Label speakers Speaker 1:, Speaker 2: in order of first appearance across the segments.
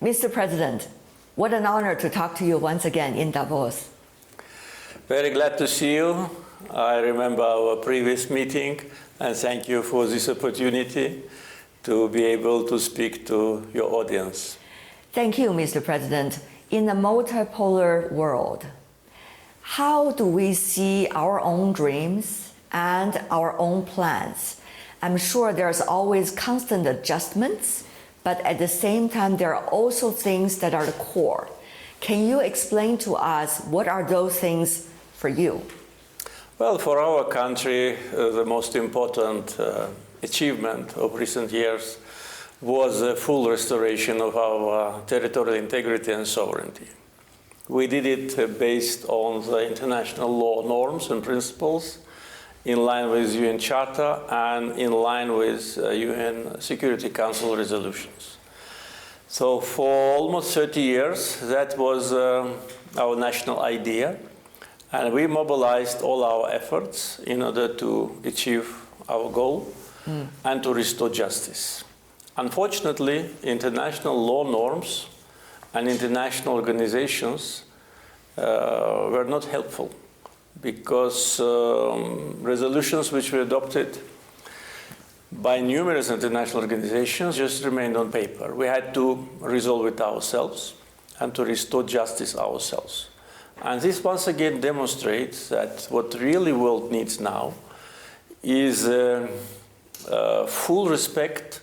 Speaker 1: Mr. President, what an honor to talk to you once again in Davos.
Speaker 2: Very glad to see you. I remember our previous meeting, and thank you for this opportunity to be able to speak to your audience.
Speaker 1: Thank you, Mr. President. In a multipolar world, how do we see our own dreams and our own plans? I'm sure there's always constant adjustments, but at the same time, there are also things that are the core. Can you explain to us what are those things for you?
Speaker 2: Well, for our country, the most important achievement of recent years was the full restoration of our territorial integrity and sovereignty. We did it based on the international law norms and principles, in line with UN Charter and in line with UN Security Council resolutions. So for almost 30 years, that was our national idea, and we mobilized all our efforts in order to achieve our goal and to restore justice. Unfortunately, international law norms and international organizations were not helpful, because resolutions which were adopted by numerous international organizations just remained on paper. We had to resolve it ourselves and to restore justice ourselves. And this once again demonstrates that what really world needs now is full respect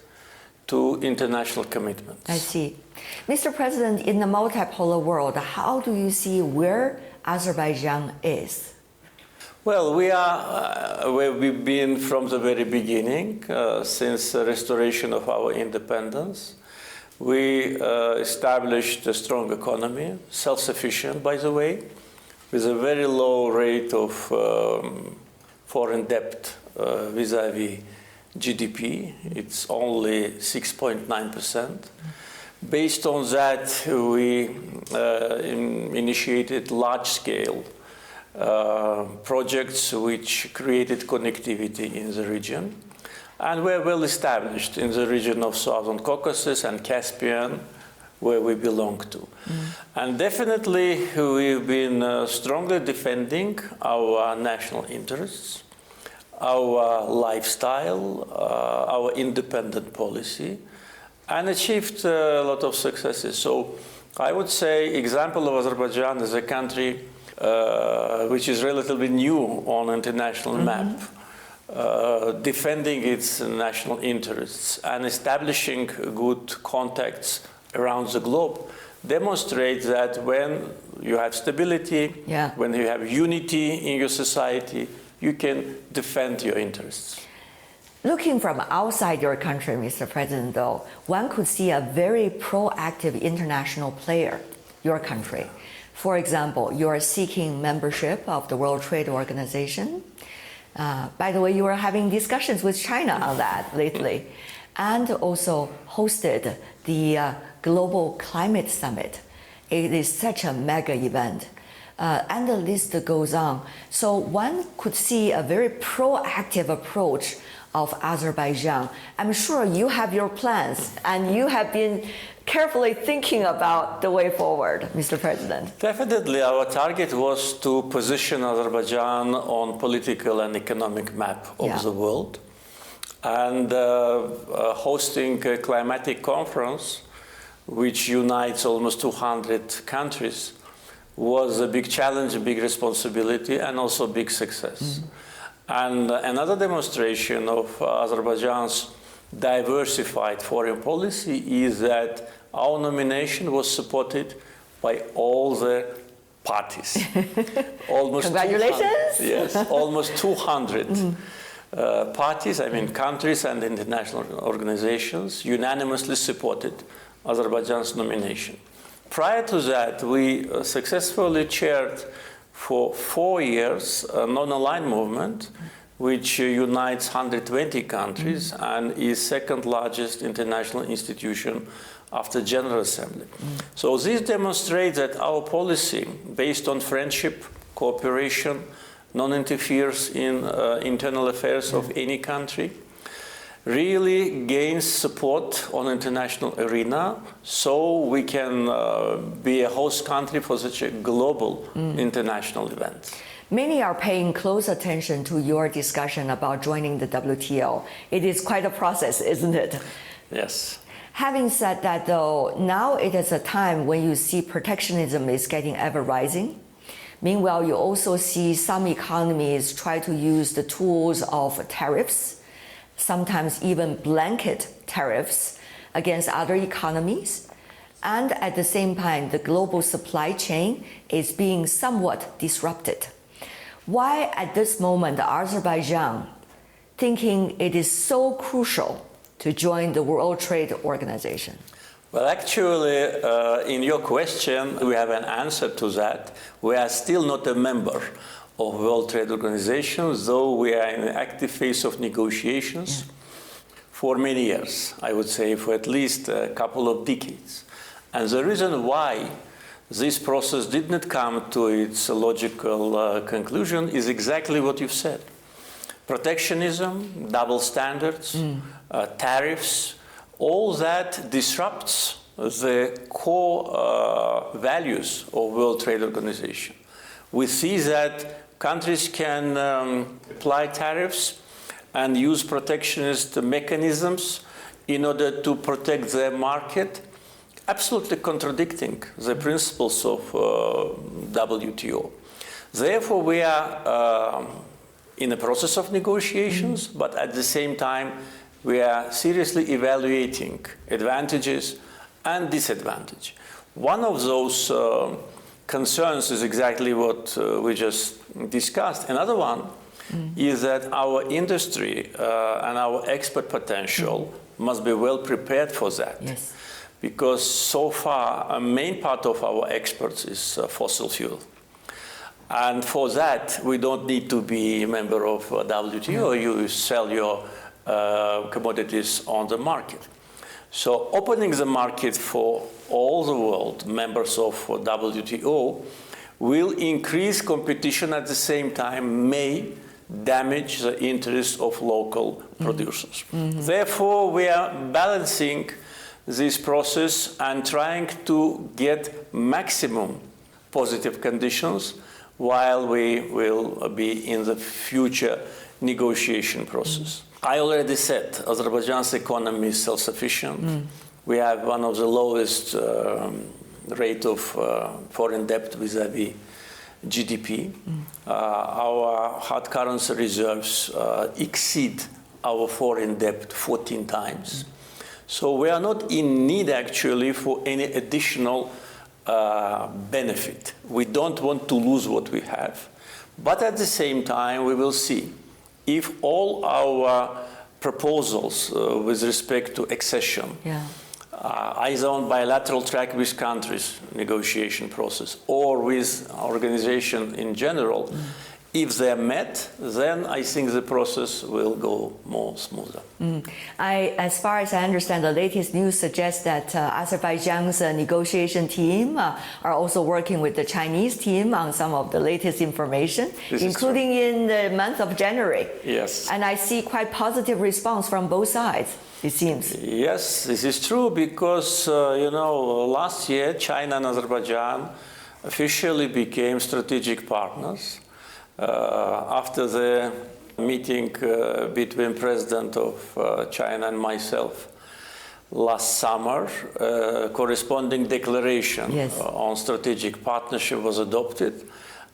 Speaker 2: to international commitments.
Speaker 1: I see. Mr. President, in the multipolar world, how do you see where Azerbaijan is?
Speaker 2: Well, we are where we've been from the very beginning, since the restoration of our independence. We established a strong economy, self-sufficient, by the way, with a very low rate of foreign debt vis-à-vis GDP. It's only 6.9%. Based on that, we initiated large-scale projects which created connectivity in the region, and we're well established in the region of Southern Caucasus and Caspian, where we belong to. And definitely we've been strongly defending our national interests, our lifestyle, our independent policy, and achieved a lot of successes. So I would say example of Azerbaijan is a country which is relatively new on international map, defending its national interests and establishing good contacts around the globe, demonstrates that when you have stability, when you have unity in your society, you can defend your interests.
Speaker 1: Looking from outside your country, Mr. President, though, one could see a very proactive international player, your country. For example, you are seeking membership of the World Trade Organization. By the way, you are having discussions with China on that lately, and also hosted the Global Climate Summit. It is such a mega event. And the list goes on. So one could see a very proactive approach of Azerbaijan. I'm sure you have your plans, and you have been carefully thinking about the way forward, Mr. President.
Speaker 2: Definitely, our target was to position Azerbaijan on political and economic map of the world. And hosting a climatic conference, which unites almost 200 countries, was a big challenge, a big responsibility, and also a big success. And another demonstration of Azerbaijan's diversified foreign policy is that our nomination was supported by all the parties. Almost
Speaker 1: Congratulations!
Speaker 2: 200, yes, almost 200 parties, I mean countries and international organizations, unanimously supported Azerbaijan's nomination. Prior to that, we successfully chaired for 4 years a non-aligned movement which unites 120 countries and is second largest international institution after General Assembly. So this demonstrates that our policy, based on friendship, cooperation, non-interference in internal affairs of any country, really gains support on international arena, so we can be a host country for such a global international event.
Speaker 1: Many are paying close attention to your discussion about joining the WTO. It is quite a process, isn't it?
Speaker 2: Yes.
Speaker 1: Having said that, though, now it is a time when you see protectionism is getting ever rising. Meanwhile, you also see some economies try to use the tools of tariffs, sometimes even blanket tariffs against other economies. And at the same time, the global supply chain is being somewhat disrupted. Why at this moment Azerbaijan thinking it is so crucial to join the World Trade Organization?
Speaker 2: Well, actually, in your question, we have an answer to that. We are still not a member of World Trade Organization, though we are in an active phase of negotiations for many years, I would say for at least a couple of decades. And the reason why this process did not come to its logical conclusion is exactly what you've said. Protectionism, double standards, tariffs, all that disrupts the core values of World Trade Organization. We see that countries can apply tariffs and use protectionist mechanisms in order to protect their market, absolutely contradicting the principles of WTO. Therefore, we are in the process of negotiations, but at the same time, we are seriously evaluating advantages and disadvantages. One of those concerns is exactly what we just discussed. Another one is that our industry and our export potential must be well prepared for that.
Speaker 1: Yes.
Speaker 2: Because so far, a main part of our exports is fossil fuel. And for that, we don't need to be a member of WTO. You sell your commodities on the market. So opening the market for all the world members of WTO will increase competition, at the same time may damage the interests of local producers. Therefore, we are balancing this process and trying to get maximum positive conditions while we will be in the future negotiation process. I already said Azerbaijan's economy is self-sufficient. We have one of the lowest rate of foreign debt vis-à-vis GDP. Our hard currency reserves exceed our foreign debt 14 times. So we are not in need actually for any additional benefit. We don't want to lose what we have. But at the same time, we will see if all our proposals with respect to accession, either on bilateral track with countries, negotiation process, or with organization in general, if they're met, then I think the process will go more smoother.
Speaker 1: As far as I understand, the latest news suggests that Azerbaijan's negotiation team are also working with the Chinese team on some of the latest information, including in the month of January.
Speaker 2: Yes.
Speaker 1: And I see quite positive response from both sides, it seems.
Speaker 2: Yes, this is true because, last year China and Azerbaijan officially became strategic partners. After the meeting between President of China and myself last summer, corresponding declaration on strategic partnership was adopted.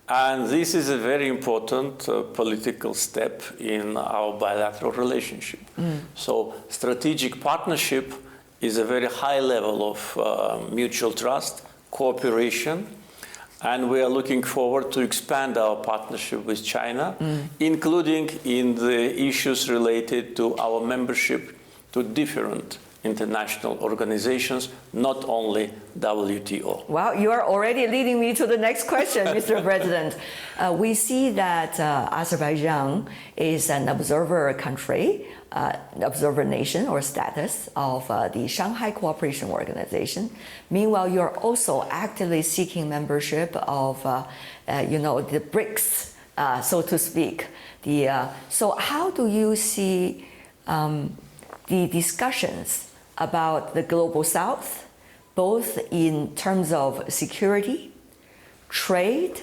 Speaker 2: And this is a very important political step in our bilateral relationship. So strategic partnership is a very high level of mutual trust, cooperation, and we are looking forward to expand our partnership with China, including in the issues related to our membership to different international organizations, not only WTO.
Speaker 1: Well, you are already leading me to the next question, Mr. President. We see that Azerbaijan is an observer country, observer nation or status of the Shanghai Cooperation Organization. Meanwhile, you're also actively seeking membership of, the BRICS, so to speak. So how do you see the discussions about the global south, both in terms of security, trade,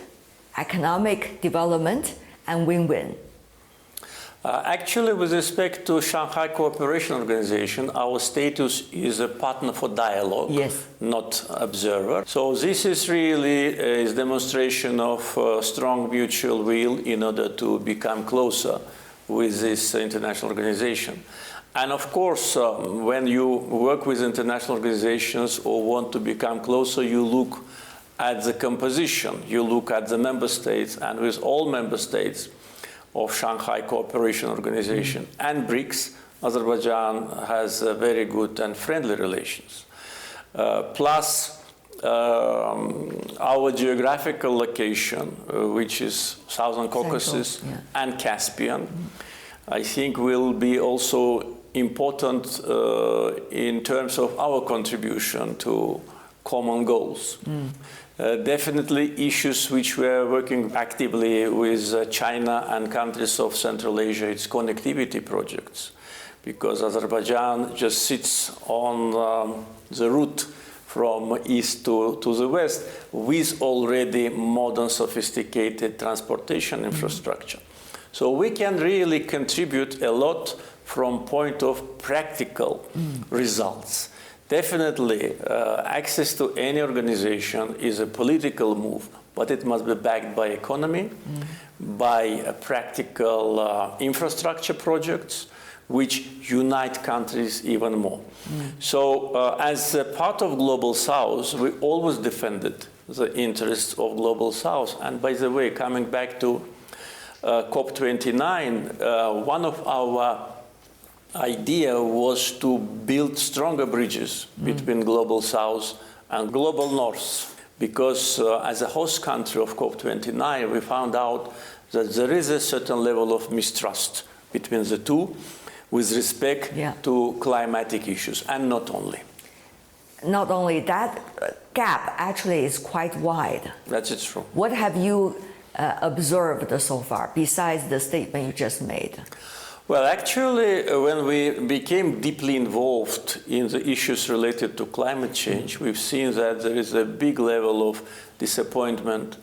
Speaker 1: economic development, and win-win?
Speaker 2: Actually, with respect to Shanghai Cooperation Organization, our status is a partner for dialogue,
Speaker 1: yes,
Speaker 2: not observer. So this is really a demonstration of strong mutual will in order to become closer with this international organization. And of course, when you work with international organizations or want to become closer, you look at the composition, you look at the member states, and with all member states of Shanghai Cooperation Organization and BRICS, Azerbaijan has very good and friendly relations. Plus our geographical location, which is Southern Caucasus and Caspian, I think will be also important in terms of our contribution to common goals. Definitely issues which we are working actively with China and countries of Central Asia, it's connectivity projects, because Azerbaijan just sits on the route from east to the west with already modern sophisticated transportation infrastructure. So we can really contribute a lot from point of practical results. Definitely, access to any organization is a political move, but it must be backed by economy, by practical infrastructure projects, which unite countries even more. So as a part of Global South, we always defended the interests of Global South. And by the way, coming back to COP29, one of our idea was to build stronger bridges between Global South and Global North, because as a host country of COP29, we found out that there is a certain level of mistrust between the two with respect to climatic issues, and not only.
Speaker 1: Not only that, gap actually is quite wide.
Speaker 2: That's true.
Speaker 1: What have you observed so far, besides the statement you just made?
Speaker 2: Well, actually, when we became deeply involved in the issues related to climate change, we've seen that there is a big level of disappointment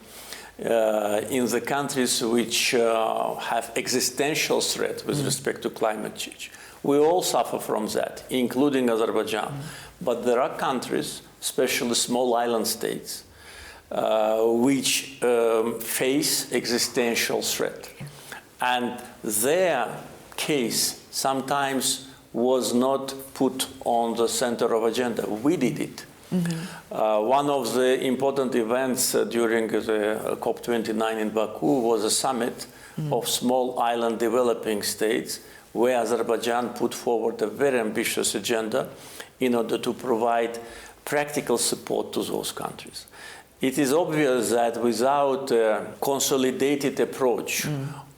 Speaker 2: in the countries which have existential threat with respect to climate change. We all suffer from that, including Azerbaijan. But there are countries, especially small island states, which face existential threat. And their case sometimes was not put on the center of agenda. We did it. One of the important events during the COP29 in Baku was a summit of small island developing states, where Azerbaijan put forward a very ambitious agenda in order to provide practical support to those countries. It is obvious that without a consolidated approach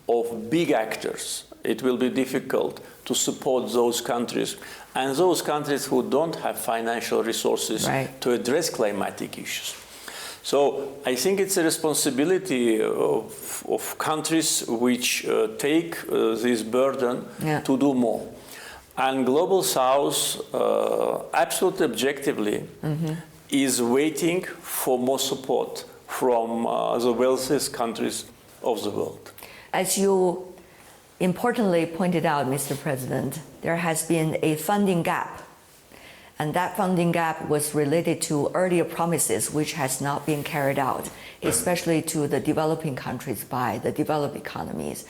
Speaker 2: of big actors, it will be difficult to support those countries, and those countries who don't have financial resources to address climatic issues. So I think it's a responsibility of countries which take this burden to do more. And Global South, absolutely objectively, is waiting for more support from the wealthiest countries of the world.
Speaker 1: As you importantly pointed out, Mr. President, there has been a funding gap. And that funding gap was related to earlier promises which has not been carried out, especially to the developing countries by the developed economies.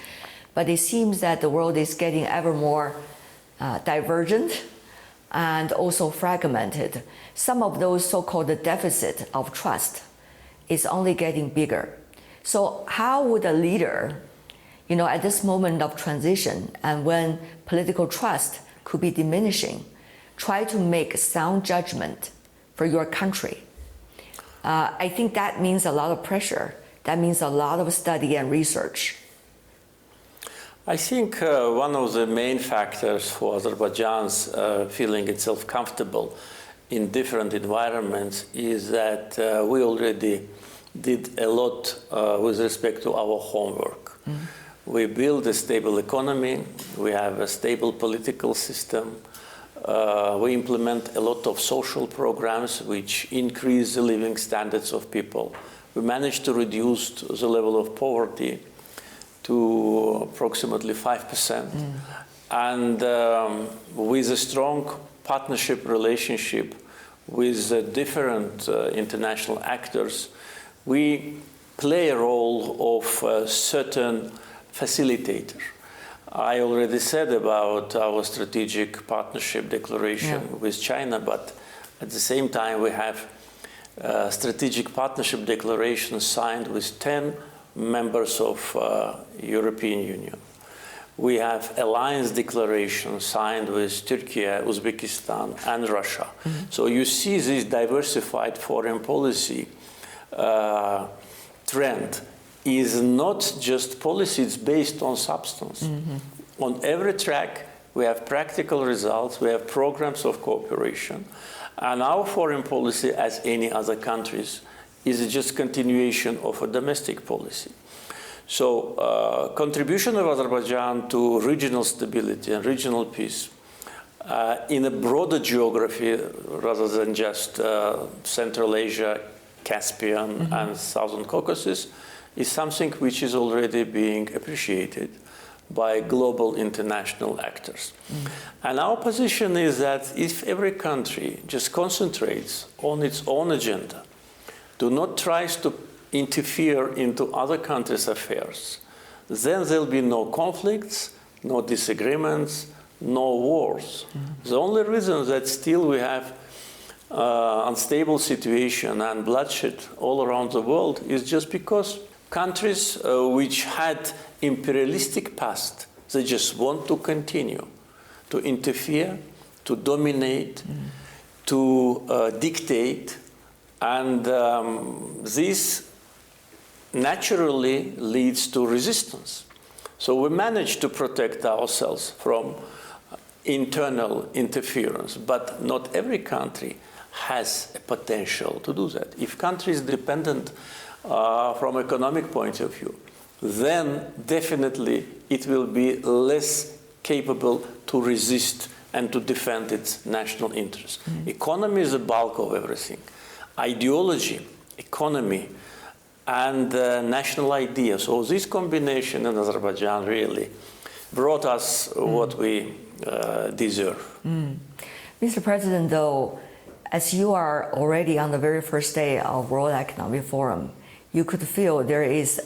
Speaker 1: But it seems that the world is getting ever more divergent and also fragmented. Some of those so-called deficit of trust is only getting bigger. So how would a leader, at this moment of transition and when political trust could be diminishing, try to make sound judgment for your country? I think that means a lot of pressure. That means a lot of study and research.
Speaker 2: I think one of the main factors for Azerbaijan's feeling itself comfortable in different environments is that we already did a lot with respect to our homework. We build a stable economy. We have a stable political system. We implement a lot of social programs which increase the living standards of people. We managed to reduce the level of poverty to approximately 5%. And with a strong partnership relationship with different international actors, we play a role of a certain facilitator. I already said about our strategic partnership declaration with China, but at the same time we have a strategic partnership declaration signed with 10 members of European Union. We have alliance declaration signed with Turkey, Uzbekistan, and Russia. So you see this diversified foreign policy trend is not just policy, it's based on substance. On every track, we have practical results, we have programs of cooperation, and our foreign policy, as any other countries, is just continuation of a domestic policy. So contribution of Azerbaijan to regional stability and regional peace in a broader geography rather than just Central Asia, Caspian, and Southern Caucasus is something which is already being appreciated by global international actors. And our position is that if every country just concentrates on its own agenda, do not try to interfere into other countries' affairs, then there'll be no conflicts, no disagreements, no wars. The only reason that still we have unstable situation and bloodshed all around the world is just because countries which had imperialistic past, they just want to continue to interfere, to dominate, to dictate, and this naturally leads to resistance. So we managed to protect ourselves from internal interference, but not every country has a potential to do that. If country is dependent from economic point of view, then definitely it will be less capable to resist and to defend its national interests. Economy is the bulk of everything. Ideology, economy, and national idea. So this combination in Azerbaijan really brought us what we deserve.
Speaker 1: Mr. President, though, as you are already on the very first day of World Economic Forum, you could feel there is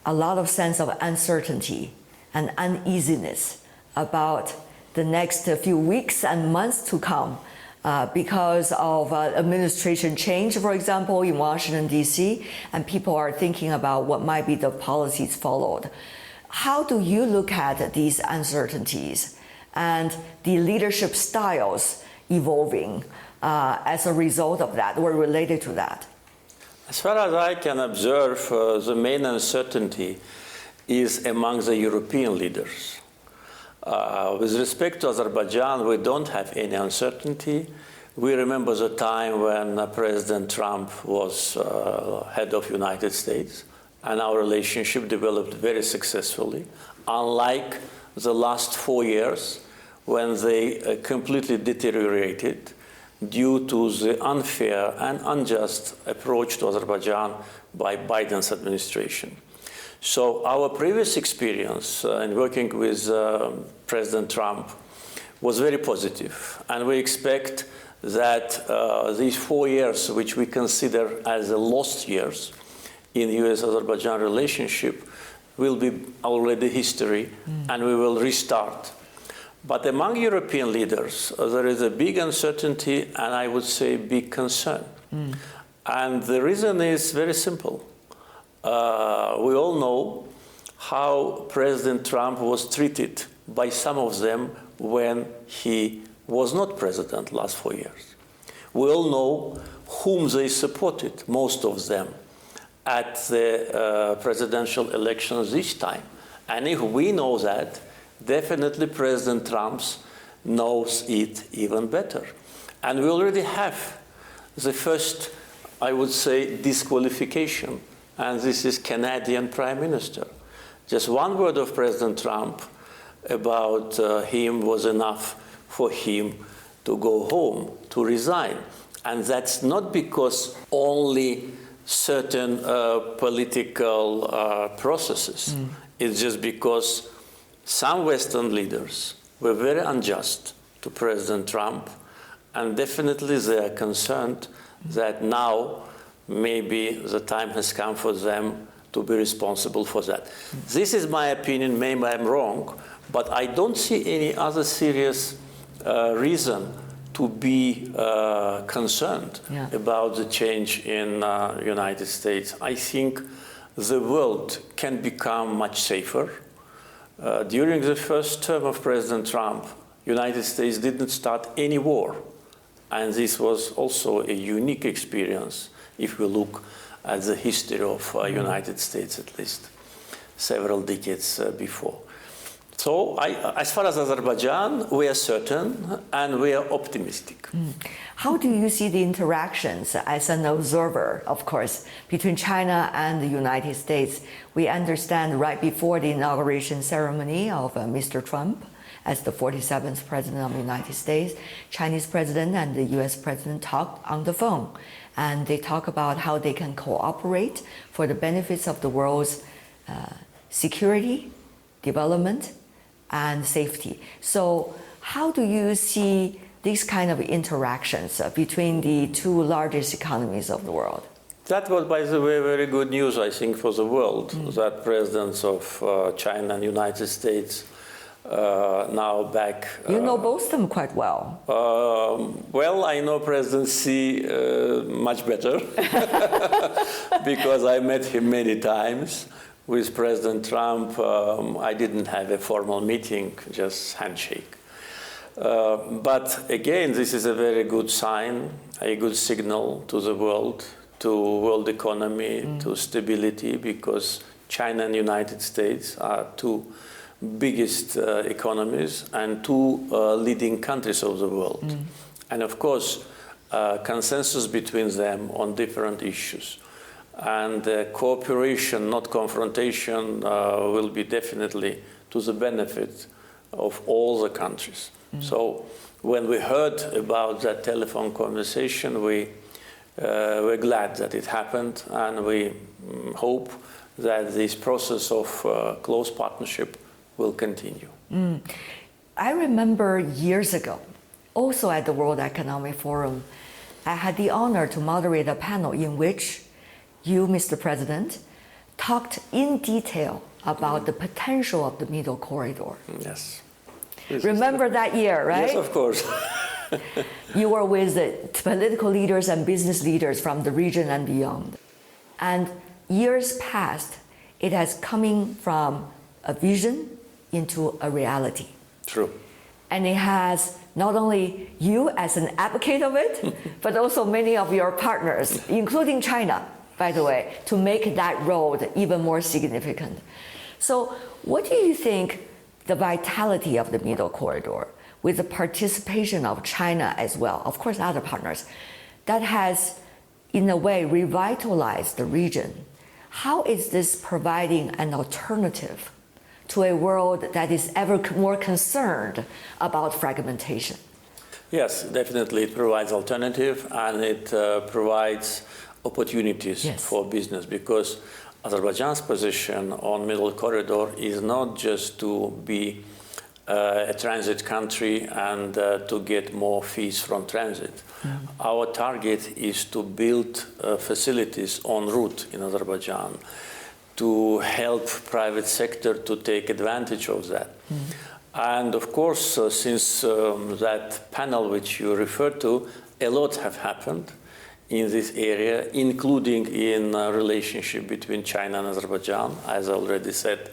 Speaker 1: a lot of sense of uncertainty and uneasiness about the next few weeks and months to come because of administration change, for example, in Washington, D.C., and people are thinking about what might be the policies followed. How do you look at these uncertainties and the leadership styles evolving as a result of that or related to that?
Speaker 2: As far as I can observe, the main uncertainty is among the European leaders. With respect to Azerbaijan, we don't have any uncertainty. We remember the time when President Trump was head of United States, and our relationship developed very successfully, unlike the last 4 years when they completely deteriorated due to the unfair and unjust approach to Azerbaijan by Biden's administration. So our previous experience in working with President Trump was very positive, and we expect that these 4 years, which we consider as the lost years in the US-Azerbaijan relationship, will be already history, and we will restart. But among European leaders, there is a big uncertainty and I would say big concern. And the reason is very simple. We all know how President Trump was treated by some of them when he was not president last 4 years. We all know whom they supported, most of them, at the presidential elections this time. And if we know that, definitely President Trump knows it even better. And we already have the first, I would say, disqualification, and this is Canadian Prime Minister. Just one word of President Trump about him was enough for him to go home, to resign. And that's not because only certain political processes. It's just because some Western leaders were very unjust to President Trump, and definitely they are concerned that now maybe the time has come for them to be responsible for that. This is my opinion, maybe I'm wrong, but I don't see any other serious reason to be concerned about the change in United States. I think the world can become much safer. During the first term of President Trump, United States didn't start any war. And this was also a unique experience if we look at the history of United States, at least several decades before. So as far as Azerbaijan, we are certain and we are optimistic.
Speaker 1: How do you see the interactions as an observer, of course, between China and the United States? We understand right before the inauguration ceremony of Mr. Trump as the 47th President of the United States, Chinese President and the US President talked on the phone. And they talk about how they can cooperate for the benefits of the world's security, development, and safety. So how do you see these kind of interactions between the two largest economies of the world?
Speaker 2: That was, by the way, very good news, I think, for the world, that presidents of China and United States now back.
Speaker 1: You know both of them quite well.
Speaker 2: Well, I know President Xi much better because I met him many times. With President Trump, I didn't have a formal meeting, just handshake. But again, this is a very good sign, a good signal to the world, to world economy, to stability, because China and United States are two biggest economies and two leading countries of the world. And of course, consensus between them on different issues. And cooperation, not confrontation, will be definitely to the benefit of all the countries. So when we heard about that telephone conversation, we were glad that it happened, and we hope that this process of close partnership will continue.
Speaker 1: I remember years ago, also at the World Economic Forum, I had the honor to moderate a panel in which you, Mr. President, talked in detail about the potential of the Middle Corridor.
Speaker 2: Yes.
Speaker 1: Remember that year, right?
Speaker 2: Yes, of course.
Speaker 1: You were with the political leaders and business leaders from the region and beyond. And years passed, it has coming from a vision into a reality.
Speaker 2: True.
Speaker 1: And it has not only you as an advocate of it, but also many of your partners, including China, by the way, to make that road even more significant. So what do you think the vitality of the Middle Corridor, with the participation of China as well, of course other partners, that has in a way revitalized the region? How is this providing an alternative to a world that is ever more concerned about fragmentation?
Speaker 2: Yes, definitely it provides alternative, and it provides opportunities for business, because Azerbaijan's position on Middle Corridor is not just to be a transit country and to get more fees from transit. Our target is to build facilities en route in Azerbaijan to help private sector to take advantage of that. And of course, since that panel which you referred to, a lot have happened in this area, including in relationship between China and Azerbaijan, as I already said,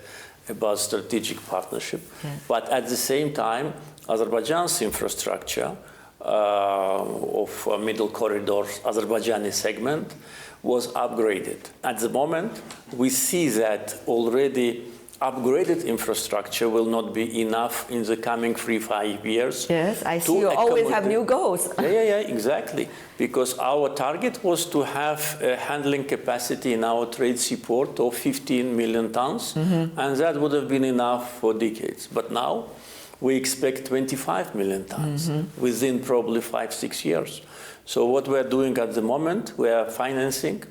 Speaker 2: about strategic partnership. But at the same time, Azerbaijan's infrastructure of Middle Corridor, Azerbaijani segment, was upgraded. At the moment, we see that already upgraded infrastructure will not be enough in the coming 3-5 years.
Speaker 1: Yes, I see you always have new goals.
Speaker 2: Yeah, exactly. Because our target was to have a handling capacity in our trade seaport of 15 million tons, and that would have been enough for decades. But now we expect 25 million tons within probably 5-6 years. So what we're doing at the moment, we are financing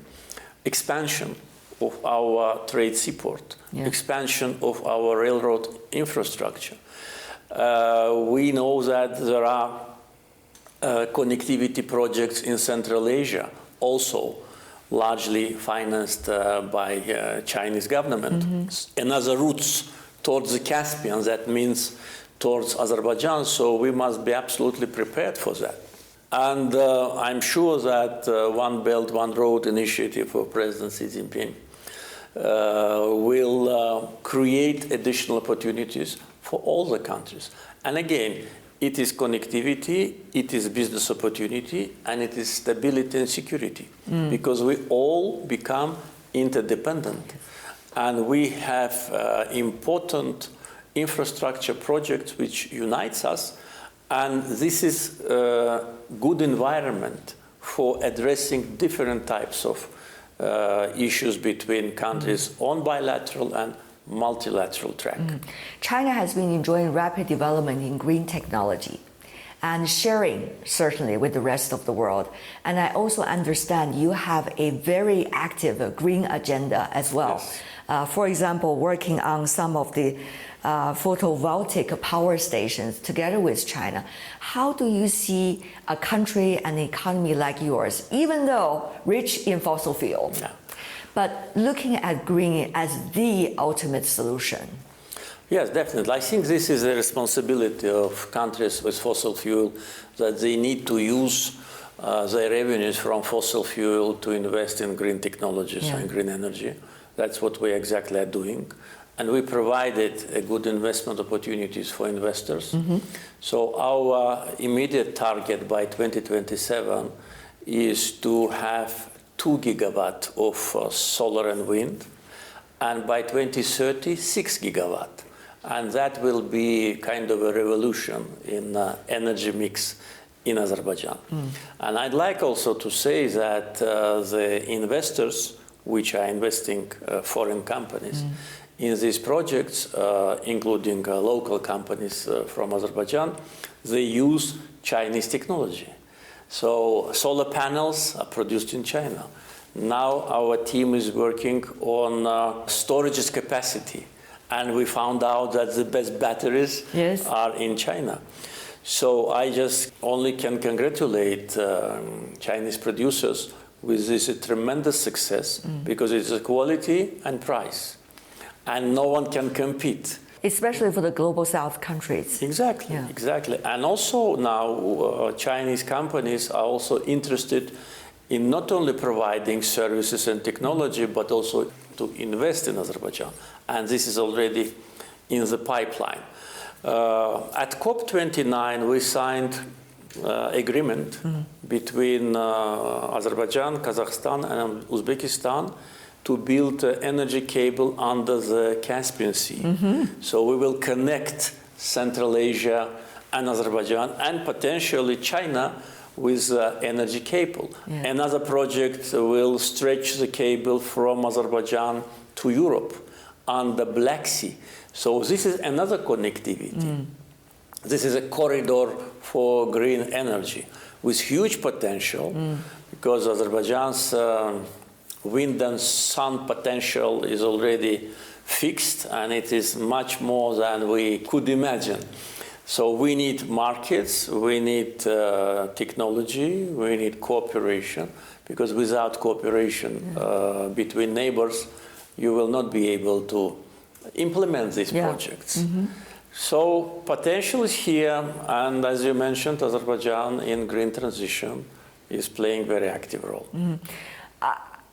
Speaker 2: expansion of our trade seaport, expansion of our railroad infrastructure. We know that there are connectivity projects in Central Asia, also largely financed by Chinese government. Another routes towards the Caspian, that means towards Azerbaijan, so we must be absolutely prepared for that. And I'm sure that One Belt, One Road initiative of President Xi Jinping will create additional opportunities for all the countries. And again, it is connectivity, it is business opportunity, and it is stability and security, because we all become interdependent. And we have important infrastructure projects which unites us, and this is a good environment for addressing different types of issues between countries on bilateral and multilateral track.
Speaker 1: China has been enjoying rapid development in green technology and sharing certainly with the rest of the world. And I also understand you have a very active green agenda as well.
Speaker 2: Yes.
Speaker 1: For example, working on some of the photovoltaic power stations together with China. How do you see a country and economy like yours, even though rich in fossil fuels, but looking at green as the ultimate solution?
Speaker 2: Yes, definitely. I think this is a responsibility of countries with fossil fuel, that they need to use their revenues from fossil fuel to invest in green technologies and green energy. That's what we exactly are doing. And we provided a good investment opportunities for investors. So our immediate target by 2027 is to have 2 gigawatt of solar and wind, and by 2030, 6 gigawatt. And that will be kind of a revolution in energy mix in Azerbaijan. And I'd like also to say that the investors, which are investing foreign companies in these projects, including local companies from Azerbaijan, they use Chinese technology. So solar panels are produced in China. Now our team is working on storage capacity, and we found out that the best batteries are in China. So I just only can congratulate Chinese producers with this tremendous success, because it's a quality and price, and no one can compete.
Speaker 1: Especially for the global south countries.
Speaker 2: Exactly, exactly. And also now Chinese companies are also interested in not only providing services and technology, but also to invest in Azerbaijan. And this is already in the pipeline. At COP29, we signed agreement between Azerbaijan, Kazakhstan, and Uzbekistan to build an energy cable under the Caspian Sea. So we will connect Central Asia and Azerbaijan, and potentially China, with energy cable. Another project will stretch the cable from Azerbaijan to Europe on the Black Sea. So this is another connectivity. This is a corridor for green energy with huge potential, because Azerbaijan's wind and sun potential is already fixed, and it is much more than we could imagine. So we need markets, we need technology, we need cooperation, because without cooperation between neighbors, you will not be able to implement these projects. So potential is here, and as you mentioned, Azerbaijan in green transition is playing a very active role.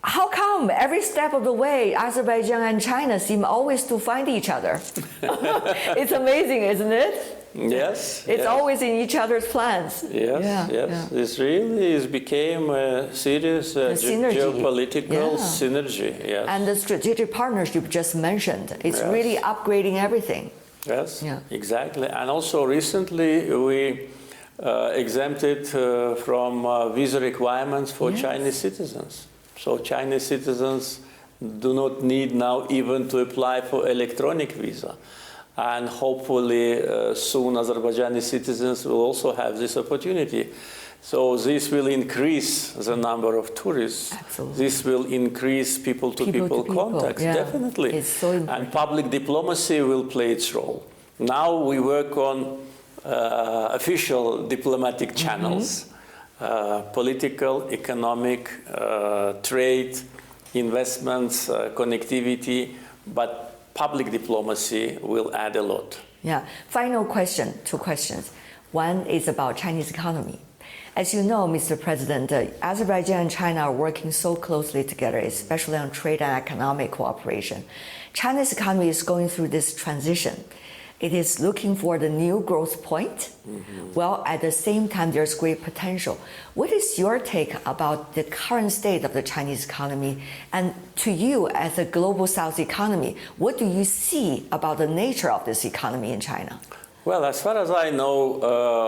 Speaker 1: How come every step of the way Azerbaijan and China seem always to find each other? It's amazing, isn't it?
Speaker 2: Yes.
Speaker 1: It's
Speaker 2: yes.
Speaker 1: always in each other's plans.
Speaker 2: Yes,
Speaker 1: Yeah,
Speaker 2: yes.
Speaker 1: yeah.
Speaker 2: This really became a serious
Speaker 1: synergy.
Speaker 2: geopolitical
Speaker 1: Yeah.
Speaker 2: synergy. Yes.
Speaker 1: And the strategic partnership just mentioned, it's
Speaker 2: Yes.
Speaker 1: really upgrading everything.
Speaker 2: Yes,
Speaker 1: Yeah.
Speaker 2: exactly. And also recently we exempted from visa requirements for
Speaker 1: Yes.
Speaker 2: Chinese citizens. So Chinese citizens do not need now even to apply for electronic visa. And hopefully soon Azerbaijani citizens will also have this opportunity. So this will increase the number of tourists.
Speaker 1: Absolutely.
Speaker 2: This will increase people-to-people contacts,
Speaker 1: yeah.
Speaker 2: definitely.
Speaker 1: It's so important.
Speaker 2: And public diplomacy will play its role. Now we work on official diplomatic channels, political, economic, trade, investments, connectivity, but public diplomacy will add a lot.
Speaker 1: Yeah. Final question, 2 questions. One is about Chinese economy. As you know, Mr. President, Azerbaijan and China are working so closely together, especially on trade and economic cooperation. China's economy is going through this transition. It is looking for the new growth point. Well, at the same time, there's great potential. What is your take about the current state of the Chinese economy? And to you, as a global South economy, what do you see about the nature of this economy in China?
Speaker 2: Well, as far as I know,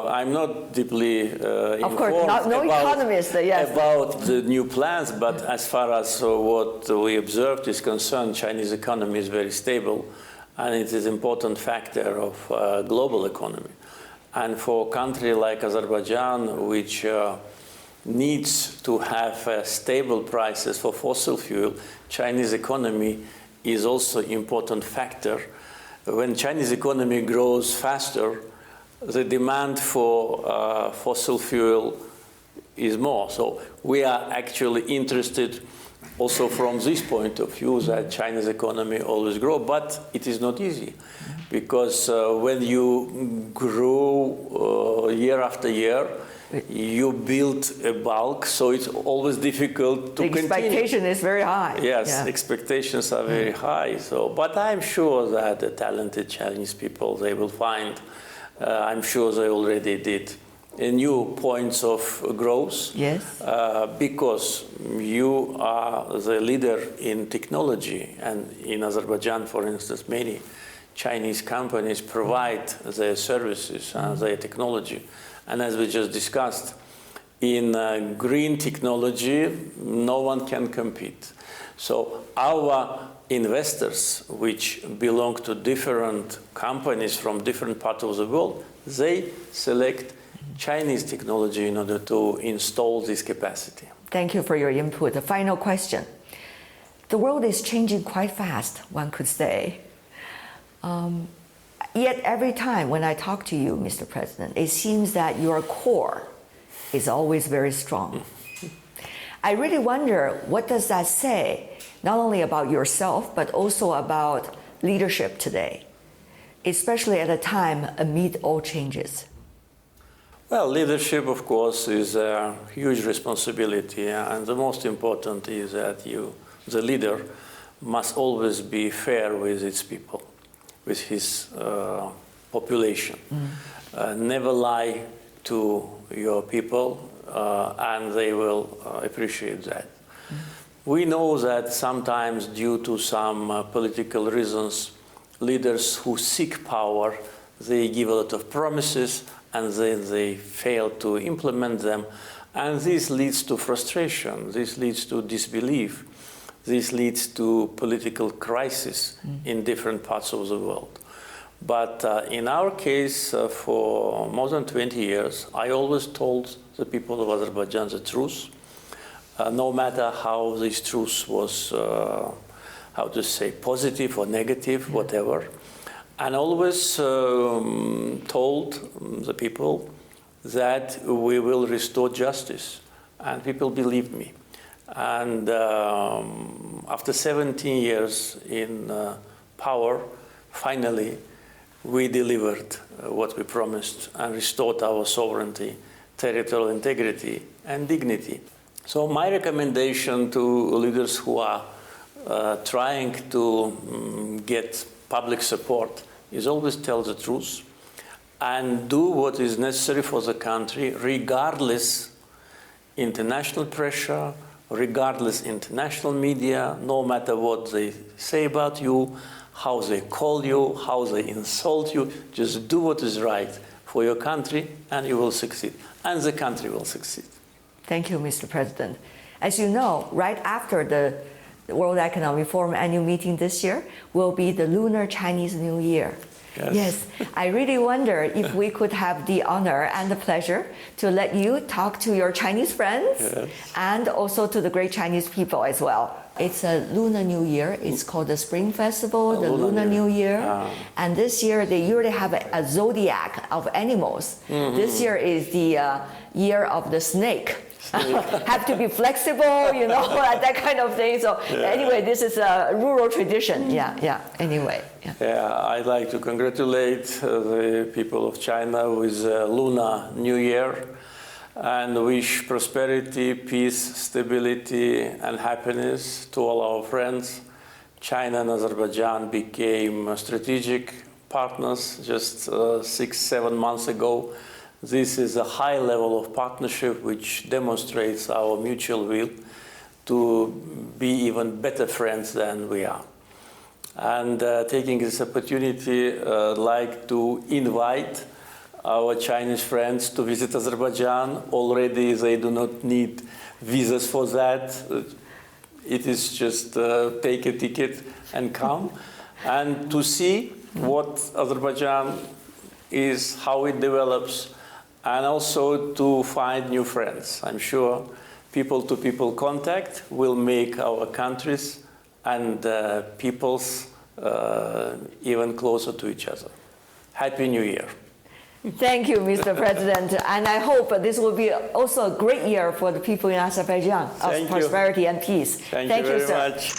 Speaker 2: I'm not deeply
Speaker 1: Of course,
Speaker 2: informed
Speaker 1: no economist, yes.
Speaker 2: about the new plans, but as far as what we observed is concerned, Chinese economy is very stable, and it is an important factor of global economy. And for a country like Azerbaijan, which needs to have stable prices for fossil fuel, Chinese economy is also an important factor. When Chinese economy grows faster, the demand for fossil fuel is more. So we are actually interested also from this point of view that China's economy always grow, but it is not easy because when you grow year after year, you build a bulk, so it's always difficult to continue.
Speaker 1: The expectation is very high.
Speaker 2: Yes,
Speaker 1: Yeah.
Speaker 2: expectations are very high. So, but I'm sure that the talented Chinese people, they will find, I'm sure they already did, new points of growth.
Speaker 1: Yes.
Speaker 2: Because you are the leader in technology, and in Azerbaijan, for instance, many Chinese companies provide their services and their technology. And as we just discussed, in green technology, no one can compete. So our investors, which belong to different companies from different parts of the world, they select Chinese technology in order to install this capacity.
Speaker 1: Thank you for your input. The final question. The world is changing quite fast, one could say. Yet every time when I talk to you, Mr. President, it seems that your core is always very strong. I really wonder, what does that say, not only about yourself, but also about leadership today, especially at a time amid all changes?
Speaker 2: Well, leadership, of course, is a huge responsibility, and the most important is that the leader, must always be fair with its people, with his population. Never lie to your people, and they will appreciate that. We know that sometimes, due to some political reasons, leaders who seek power, they give a lot of promises, and then they fail to implement them. And this leads to frustration, this leads to disbelief, this leads to political crisis in different parts of the world. But in our case, for more than 20 years, I always told the people of Azerbaijan the truth, no matter how this truth was, how to say, positive or negative, whatever. And always told the people that we will restore justice. And people believed me. And after 17 years in power, finally, we delivered what we promised and restored our sovereignty, territorial integrity, and dignity. So my recommendation to leaders who are trying to get public support is always tell the truth and do what is necessary for the country, regardless international pressure, regardless international media, no matter what they say about you, how they call you, how they insult you. Just do what is right for your country and you will succeed. And the country will succeed.
Speaker 1: Thank you, Mr. President. As you know, right after the World Economic Forum annual meeting this year will be the Lunar Chinese New Year. Yes, I really wonder if we could have the honor and the pleasure to let you talk to your Chinese friends and also to the great Chinese people as well. It's a Lunar New Year. It's called the Spring Festival, the Lunar New Year. And this year they usually have a zodiac of animals. This year is the year of the snake. Have to be flexible, you know, that kind of thing. So anyway, this is a rural tradition. Anyway.
Speaker 2: I'd like to congratulate the people of China with Lunar New Year and wish prosperity, peace, stability, and happiness to all our friends. China and Azerbaijan became strategic partners just 6-7 months ago. This is a high level of partnership which demonstrates our mutual will to be even better friends than we are. And taking this opportunity, I'd like to invite our Chinese friends to visit Azerbaijan. Already they do not need visas for that. It is just take a ticket and come. And to see what Azerbaijan is, how it develops, and also to find new friends. I'm sure people-to-people contact will make our countries and peoples even closer to each other. Happy New Year.
Speaker 1: Thank you, Mr. President. And I hope this will be also a great year for the people in Azerbaijan of prosperity and peace.
Speaker 2: Thank you very much.